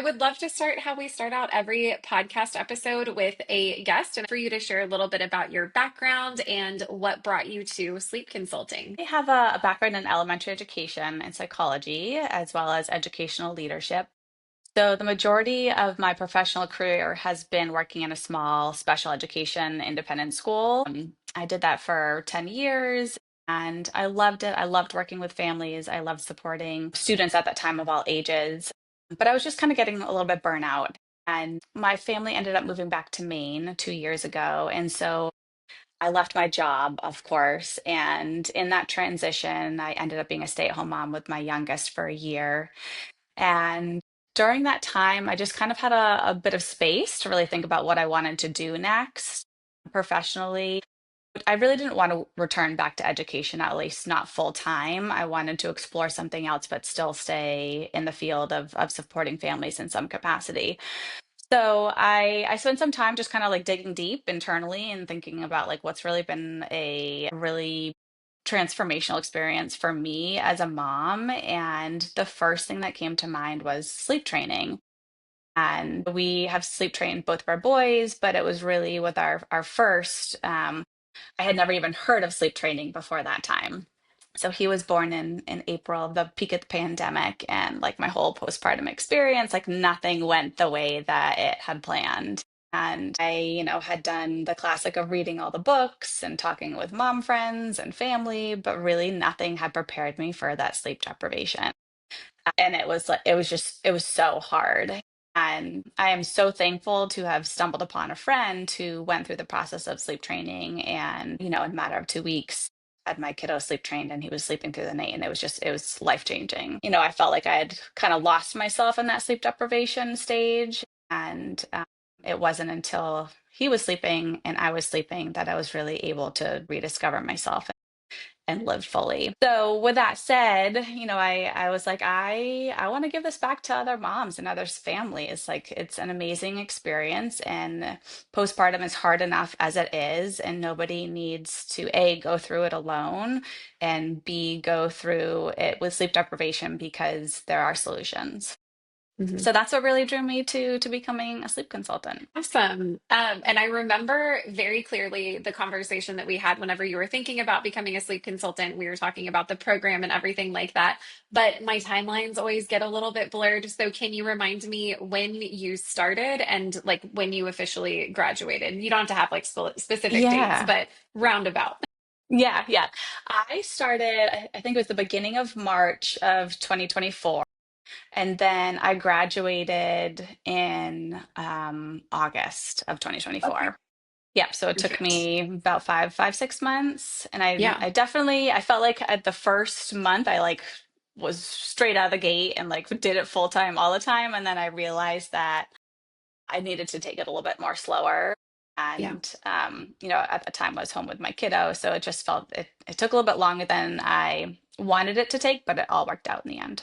I would love to start how we start out every podcast episode with a guest and for you to share a little bit about your background and what brought you to sleep consulting. I have a background in elementary education and psychology, as well as educational leadership. So, the majority of my professional career has been working in a small special education independent school. I did that for 10 years and I loved it. I loved working with families. I loved supporting students at that time of all ages. But I was just kind of getting a little bit burnout. And my family ended up moving back to Maine 2 years ago. And so I left my job, of course, and in that transition, I ended up being a stay-at-home mom with my youngest for a year. And during that time, I just kind of had a bit of space to really think about what I wanted to do next professionally. I really didn't want to return back to education, at least not full time. I wanted to explore something else, but still stay in the field of supporting families in some capacity. So I spent some time just kind of like digging deep internally and thinking about like what's really been a really transformational experience for me as a mom. And the first thing that came to mind was sleep training. And we have sleep trained both of our boys, but it was really with our first. I had never even heard of sleep training before that time. So he was born in April, the peak of the pandemic, and like my whole postpartum experience, like nothing went the way that it had planned. And I, had done the classic of reading all the books and talking with mom friends and family, but really nothing had prepared me for that sleep deprivation. And it was like, it was so hard. And I am so thankful to have stumbled upon a friend who went through the process of sleep training and, in a matter of 2 weeks, had my kiddo sleep trained and he was sleeping through the night. And it was life changing. I felt like I had kind of lost myself in that sleep deprivation stage. And it wasn't until he was sleeping and I was sleeping that I was really able to rediscover myself and live fully. So with that said, I was like, I want to give this back to other moms and others' families. Like it's an amazing experience and postpartum is hard enough as it is, and nobody needs to A, go through it alone, and B, go through it with sleep deprivation because there are solutions. So that's what really drew me to becoming a sleep consultant. Awesome. And I remember very clearly the conversation that we had whenever you were thinking about becoming a sleep consultant. We were talking about the program and everything like that. But my timelines always get a little bit blurred. So can you remind me when you started and like when you officially graduated? You don't have to have like specific dates, Yeah. but roundabout. Yeah. I started, I think it was the beginning of March of 2024. And then I graduated in August of Okay. 2024. Yeah, so it took Perfect. me about 6 months, and Yeah. I felt like at the first month I like was straight out of the gate and like did it full time all the time, and then I realized that I needed to take it a little bit more slower. Yeah. And at the time I was home with my kiddo, so it just felt it took a little bit longer than I wanted it to take, but it all worked out in the end.